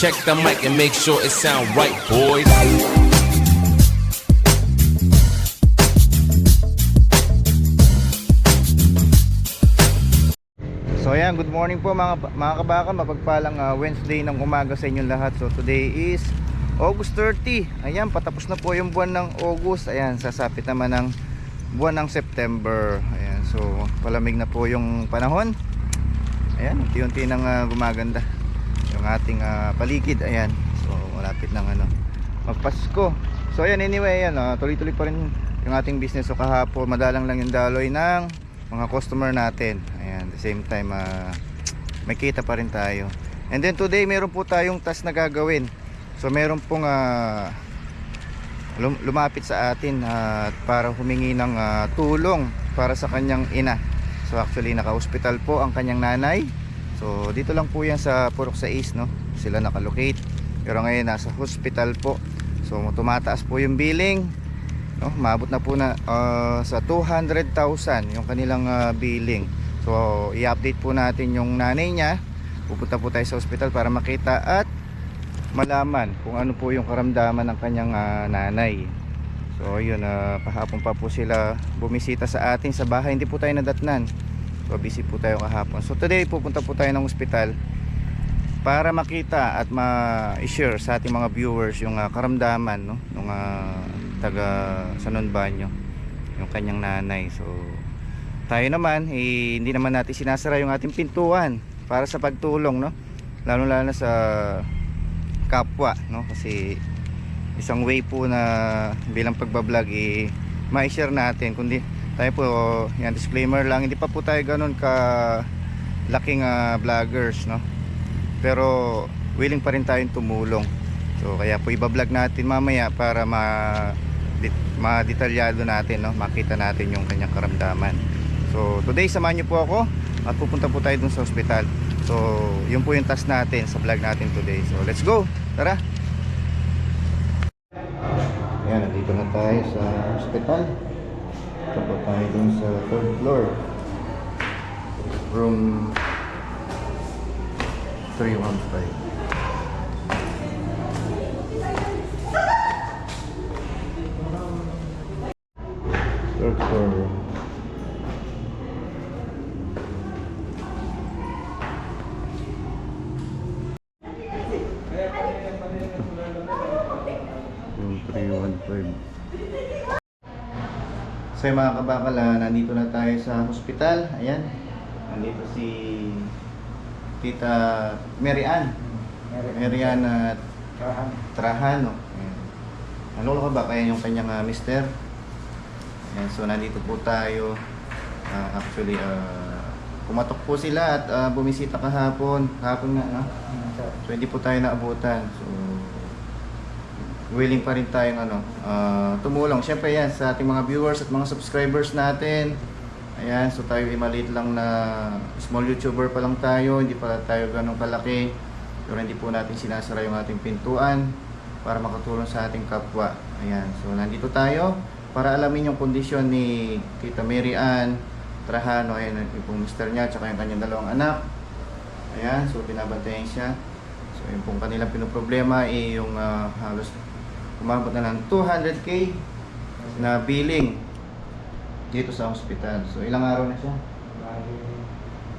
Check the mic and make sure it sound right, boys. So ayan, good morning po mga kabaka. Mapagpalang Wednesday ng umaga sa inyong lahat. So today is August 30. Ayan, patapos na po yung buwan ng August. Ayan, sasapit naman ng buwan ng September. Ayan, so palamig na po yung panahon. Ayan, unti-unti nang gumaganda yung ating paligid. Ayan, so malapit ng magpasko. So ayan, anyway, ayan, tuloy-tuloy pa rin yung ating business. So kahapon madalang lang yung daloy ng mga customer natin. Ayan, the same time may kita pa rin tayo. And then today meron po tayong task na gagawin. So meron pong lumapit sa atin para humingi ng tulong para sa kanyang ina. So actually naka-hospital po ang kanyang nanay. So dito lang po yan sa Purok 6, no? Sila nakalocate. Pero ngayon nasa hospital po. So tumataas po yung billing, no? Maabot na po na sa 200,000 yung kanilang billing. So i-update po natin yung nanay niya. Pupunta po tayo sa hospital para makita at malaman kung ano po yung karamdaman ng kanyang nanay. So yun, kahapon pa po sila bumisita sa atin sa bahay. Hindi po tayo nadatnan. So busy po tayo kahapon. So today pupunta po tayo ng hospital para makita at ma-share sa ating mga viewers yung karamdaman, no, nung taga Sanon Banyo, yung kanyang nanay. So tayo naman hindi naman natin sinasara yung ating pintuan para sa pagtulong, no, lalo na sa kapwa, no, kasi isang way po na bilang pagbablog ma-share natin. Kundi tayo po, yan, disclaimer lang, hindi pa po tayo ganun ka laking vloggers, no, pero willing pa rin tayong tumulong. So kaya po iba-vlog natin mamaya para ma-detalyado natin, no, makita natin yung kanyang karamdaman. So today samahan niyo po ako at pupunta po tayo dun sa ospital. So yun po yung task natin sa vlog natin today. So let's go, tara. Ayan, nandito na tayo sa ospital. Tapos tayo dun sa 3rd floor, room 315. 3rd floor room. Room 315. So yung mga kabakal, nandito na tayo sa hospital. Ayan, nandito si Tita Mary Ann Trajano. Ano ka ba kaya yung kanyang mister? Ayan, so nandito po tayo. Actually pumatok po sila at bumisita kahapon nga, no? So hindi po tayo naabutan. So willing pa rin tayong tumulong. Siyempre yan sa ating mga viewers at mga subscribers natin. Ayan, so tayo maliit lang na small YouTuber pa lang tayo. Hindi pa tayo ganun kalaki. Pero hindi po natin sinasara yung ating pintuan para makatulong sa ating kapwa. Ayan, so nandito tayo para alamin yung kondisyon ni Tita Mary Ann Trajano. Ayan, yung mister niya at yung kanyang dalawang anak. Ayan, so binabantayan siya. So yung pong kanilang pinoproblema yung halos umabot na ng 200k na billing dito sa hospital. So ilang araw na siya?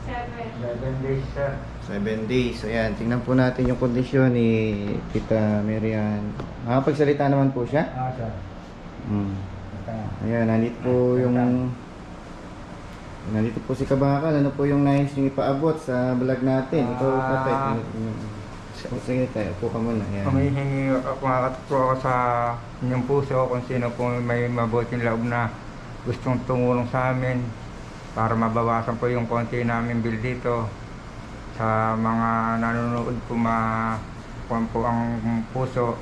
7 days, sir. 7 days. Ayan, tingnan po natin yung kondisyon ni Tita Mary Ann. Makapagsalita naman po siya? Sir. Ayan, nandito po si Kabakal. Ano po yung nais yung ipaabot sa vlog natin? Ito, tatay. Sige tayo, upo ka muna. Ayan. Humihingi ako ako sa inyong puso kung sino po may mabuting loob na gustong tumulong sa amin para mabawasan po yung konti namin bill dito. Sa mga nanonood po kuwan po ang puso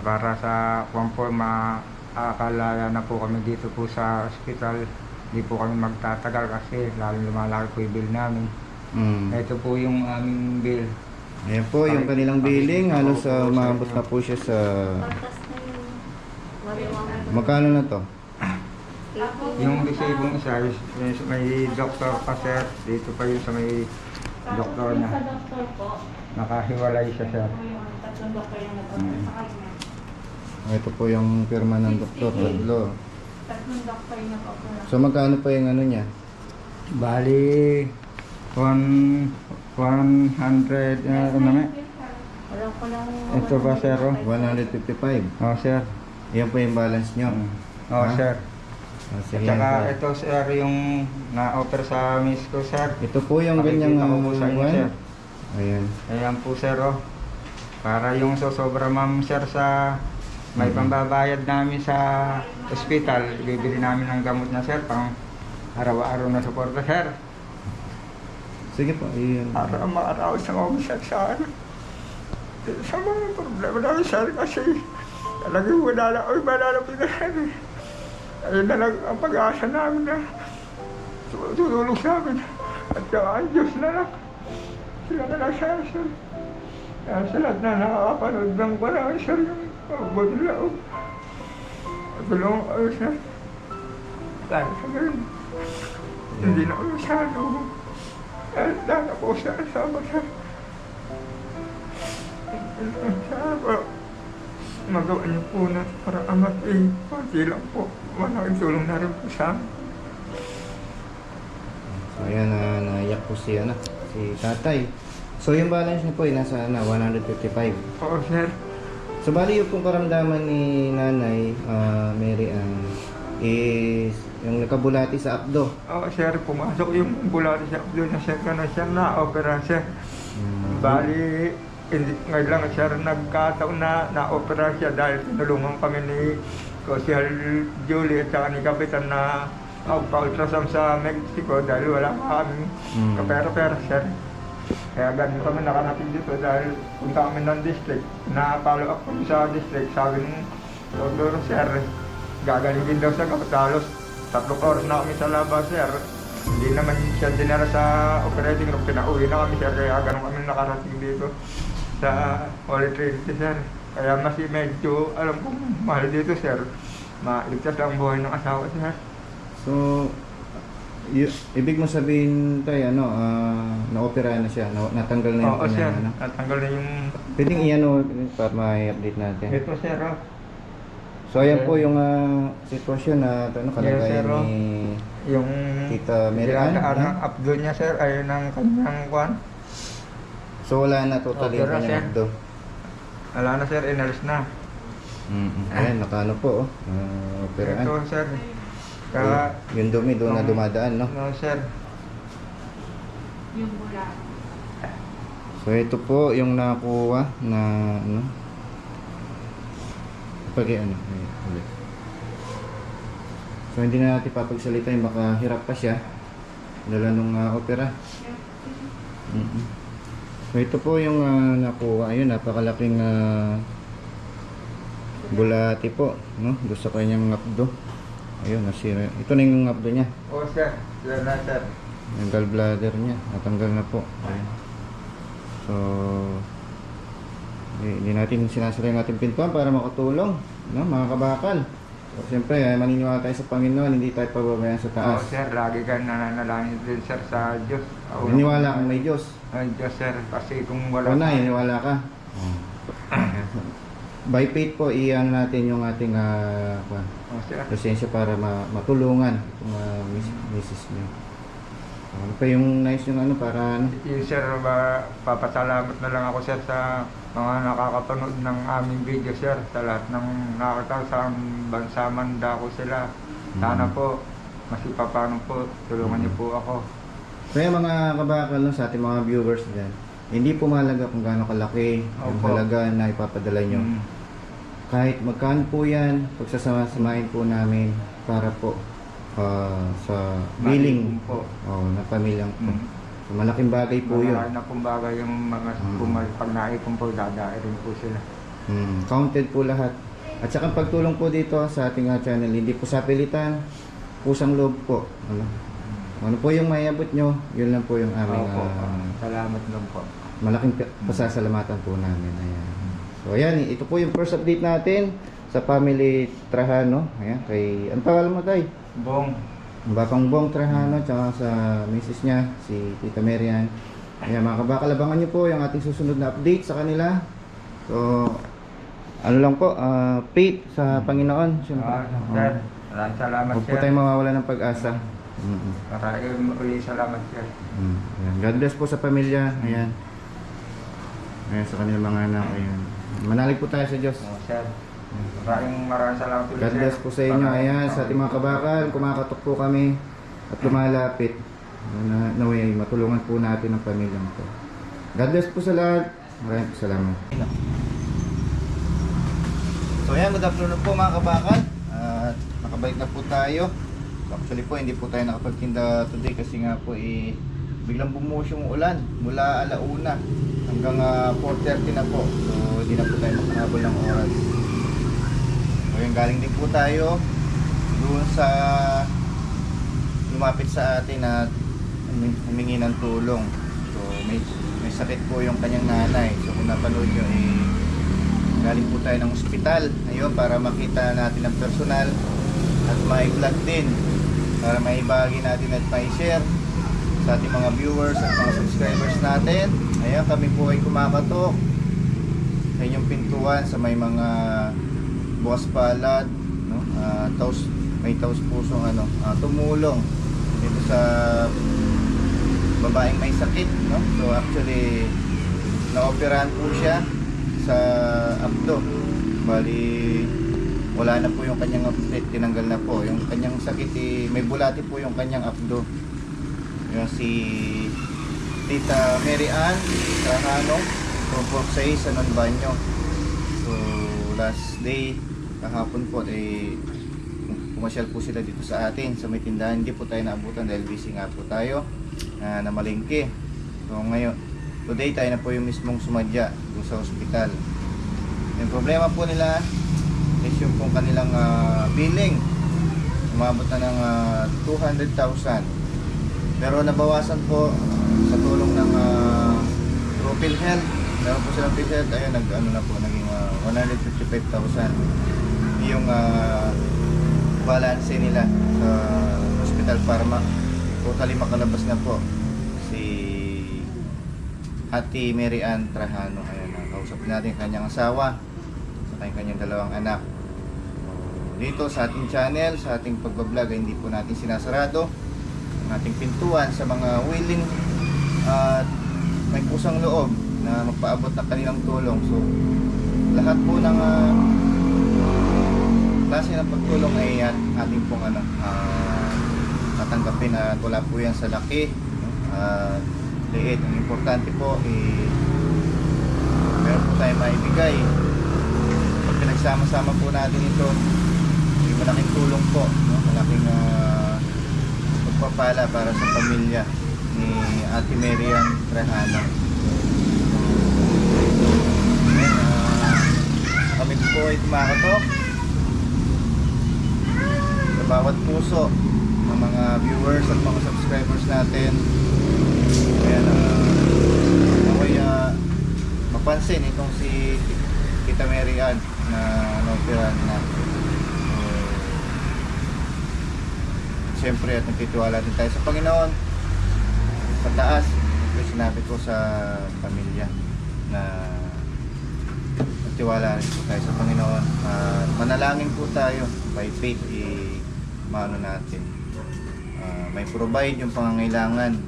para sa kuwan po maaakalaya na po kami dito po sa hospital. Hindi po kami magtatagal kasi lalo lumalaki po yung bill namin. Ito po yung aming bill. Ayan po yung kanilang billing. Halos umabot na po siya sa... Magkano na to? Yung resibong isa, may doktor pa sir. Dito pa yun sa may doktor niya. Sa doktor po, nakahiwalay siya, sir. Tatlong doktor yung nag-order sa kanya. Ito po yung pirma ng doktor, tatlo. Tatlong doktor yung nag-order. So magkano po yung ano niya? Bali, 100, ano nga? Wala ko lang. Ito ba, sir, oh? 155. Oh, sir. Yan po yung balance nyo. Oh, Ha? sir. Ah, At sige. saka ito, sir, yung na-offer sa miss ko, sir. Ito po yung ganyang Pakikita ko po sa inyo, one. sir. Ayan. Ayan po, sir, oh. Para yung sosobra, ma'am, sir, sa may pambabayad namin sa ospital, bibili namin ng gamot na, sir, pang araw-araw na suporta, sir. Sige po, iyan. Para maaraos ng omisat sa ano. Sa mga problema namin, sir, kasi talagang wala na, oy, malalapit na, sir. Ayun na lang ang pag-asa namin na tutulong sa amin. At saka ang Diyos na lang. Sila na lang, sir. Kaya sa lahat na nakakapanood ng marami, sir, yung pagbuti nila. Tulong kayo, sir. Dahil sa ganun, hindi na kami masyado. Dahil ako sa asama, sir. Sana po, magawa niyo po na para amat pati lang po. Malaking tulong na rin po sa amin. So ayan, naiyak po si tatay. So yung balance niya po ay nasa 155. Oo, sir. So bali yung pong karamdaman ni Nanay Mary Ann is yung nakabulati sa abdo. Oo, sir. Pumasok yung bulati sa abdo na, sir. Kana siya na-opera, sir. Bali, ngayon lang, sir, nagkataon na na-opera siya dahil tinulungan kami ni Social Julie at saka ni Kapitan na magpa-ultrasound sa Mexico dahil wala kami kapera-pera, sir. Kaya ganun kami nakanating dito dahil punta kami ng district. Na-follow up kami sa district. Sabi ng doktor, sir, gagalingin daw sa gamot. Halos 3 oras na kami sa labas, sir. Hindi naman siya dinara sa operating room. Pinauwi na kami, sir. Kaya ganun kami nakarating dito sa Holy Trinity, sir. Kaya mas medyo alam kong mahal dito, sir. Maligtas ang buhay ng asawa, sir. So ibig mo sabihin tayo na-opera na siya, natanggal na yung Oo, sir. kanyang Natanggal na yung... Pwedeng iyan para ma-update natin. Ito, sir. So ayan po yung sitwasyon na kalagayan Yes, sir, oh. ni Yung... Tita Mary Ann. Ang abdo niya, sir, ayun ang kanyang kwan. So wala na totally yung Opera, kanyang sir. abdo. Wala na, sir. Inalis na. Ayan, nakano po operaan. Ito, sir. Kaya... Yung dumi doon na dumadaan, no? No, sir. Yung mula. So ito po yung nakuha na ulit. So hindi na natin papagsalita yung baka hirap pa siya dala nung opera. So ito po yung nakuha, ayun, napakalaking bulati po, no? Doon sa kanyang abdo. Ayun, nasira. Ito na yung abdo niya. Oo, sir. Sir na, sir. Yung gallbladder niya, natanggal na po. Ayun. So, hindi natin sinasara yung ating pintuan para makatulong, no, mga kabakal. So, siyempre, maniniwala tayo sa Panginoon, hindi tayo pababayaan sa Oo, taas. sir. Lagi ka nananalangin din, sir, sa Diyos. Naniniwala kang may Diyos. Ay, Diyos, sir. Kasi kung wala... Wala, naniniwala ka. By faith po, iyan natin yung ating Oo, sir. presensya para matulungan itong misis niyo. Ano pa yung nice yung para Yun, sir, papasalamat na lang ako, sir, sa mga nakakapanood ng aming video, sir. Sa lahat ng nakakatawa sa bansa man dako sila. Sana po, masipapano po, tulungan niyo po ako. Kaya mga kabakal, no, sa ating mga viewers dyan, hindi po mahalaga kung gaano kalaki yung Opo. halaga na ipapadala nyo. Kahit magkano po yan, pagsasama-samahin po namin para po sa billing po. na pamilyang po. So, malaking bagay po yun. Malaki na pong bagay yung mga pag naipon po, dadae rin po sila. Counted po lahat. At saka pagtulong po dito sa ating channel, hindi po sa pilitan, pusang loob po. Ano po yung mayabot nyo, yun lang po yung aming Salamat lang po. malaking pasasalamatan po namin. Ayan. So ayan, ito po yung first update natin sa family Trajano. Ayan, kay, ang pangalan mo tay? Bong. Bakang Bong Trajano, tsaka sa misis niya, si Tita Mary Ann. Ayan mga kabakal, abangan nyo po yung ating susunod na update sa kanila. So, ano lang po, faith sa Panginoon. Siyempre. Sir, maraming salamat, Huwag po sir. tayong mawawala ng pag-asa. Maraming uli salamat, sir. Ayan. God bless po sa pamilya. Ayan. Ayan sa kanilang mga anak. Ayan. Manalig po tayo sa Diyos. Sir, maraming salamat ulit, God bless po sa inyo. Ayan, sa ating mga kabakal, kumakatok po kami at lumalapit. Naway, matulungan po natin ang pamilyang to. God bless po sa lahat. Maraming salamat. So ayan, good afternoon po mga kabakal. At nakabalik na po tayo. Actually po, hindi po tayo nakapagtinda today kasi nga po biglang bumuhos yung ulan mula alauna hanggang 4:30 na po. So hindi na po tayo makahabol ng oras. So yung galing din po tayo doon sa lumapit sa atin at humingi ng tulong. So may sakit po yung kanyang nanay. So kung napanood nyo, galing po tayo ng ospital ayun, para makita natin ang personal at ma-vlog din para maibahagi natin at ma-share sa ating mga viewers at mga subscribers natin. Ayan, kami po ay kumakatok sa inyong pintuan sa may mga bukas palad, no? May taos pusong tumulong dito sa babaeng may sakit, no? So actually naoperahan po siya sa abdo. Bali wala na po yung kanyang update, tinanggal na po yung kanyang sakit, may bulati po yung kanyang abdo. Yung si Tita Mary Ann Trajano from 6 sa Banyo. So last day kahapon po pumasyal po sila dito sa atin sa may tindahan. Hindi po tayo naabutan dahil busy nga po tayo na malingki. So ngayon, today tayo na po yung mismong sumadya doon sa ospital. Yung problema po nila is yung pong kanilang billing umabot na ng 200,000, pero nabawasan po sa tulong ng through PhilHealth. Meron po silang PhilHealth, ayun, naging 155,000 yung balance nila sa hospital para totally makalabas na po si Ate Mary Ann Trajano. Ayun, kausap natin kanyang asawa sa kanyang dalawang anak. Dito sa ating channel, sa ating pagbablog, hindi po natin sinasarado ang ating pintuan sa mga willing at may kusang loob na magpaabot ng kanilang tulong. So lahat po ng klase ng pagtulong ay ating pong tatanggapin at wala po yan sa laki liit. Ang importante po meron po tayo maibigay. Pag pinagsama-sama po natin ito, malaking tulong po, no? Malaking pagpapala para sa pamilya ni Ate Mary Ann Trajano. Kami po ay kumakatok sa bawat puso ng mga viewers at mga subscribers natin. Kaya mapansin itong si Tita Mary Ann na operahan na. Siyempre at nagtitiwala din tayo sa Panginoon sa taas. Ito sinabi ko sa pamilya na nagtiwala rin po tayo sa Panginoon. Manalangin po tayo by faith, maano natin may provide yung pangangailangan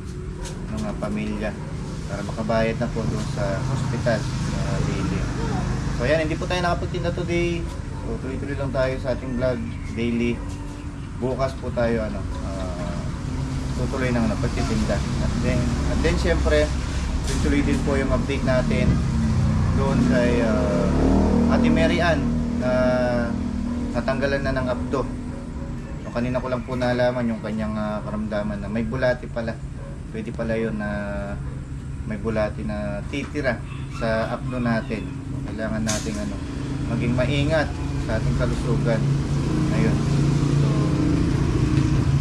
ng pamilya para makabayad na po doon sa hospital daily. So ayan, hindi po tayo nakapagtinda today. So tuloy-tuloy lang tayo sa ating vlog daily. Bukas po tayo tutuloy ng pagtitinda. At then syempre tuloy din po yung update natin doon kay Ate Mary Ann na natanggalan na ng abdo. So kanina ko lang po nalaman yung kanyang karamdaman na may bulati pala. Pwede pala yun na may bulati na titira sa abdo natin. So, kailangan natin maging maingat sa ating kalusugan. Ayun.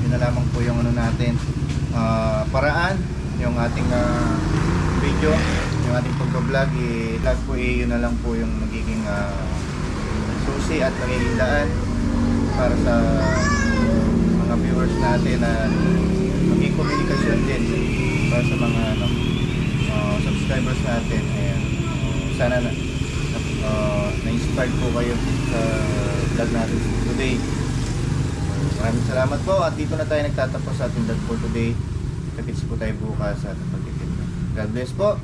Na lamang po yung natin paraan, yung ating video, yung ating pagbablog, i-vlog po yun na lang po yung magiging susi at magiging daan para sa mga viewers natin na maging komunikasyon din para sa mga subscribers natin. Ayan. Sana na-inspired po kayo sa vlog natin today. Maraming salamat po at dito na tayo nagtatapos sa ating vlog for today. Kapits po tayo bukas sa ating pagtitinda. God bless po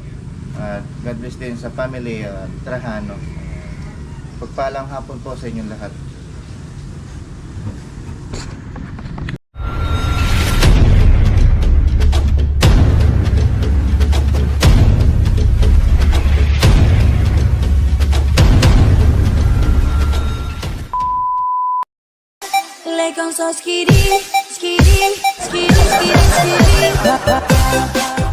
at God bless din sa family Trajano. Pagpalang hapon po sa inyong lahat. Like on so skitty, skitty, skitty, skitty, skitty.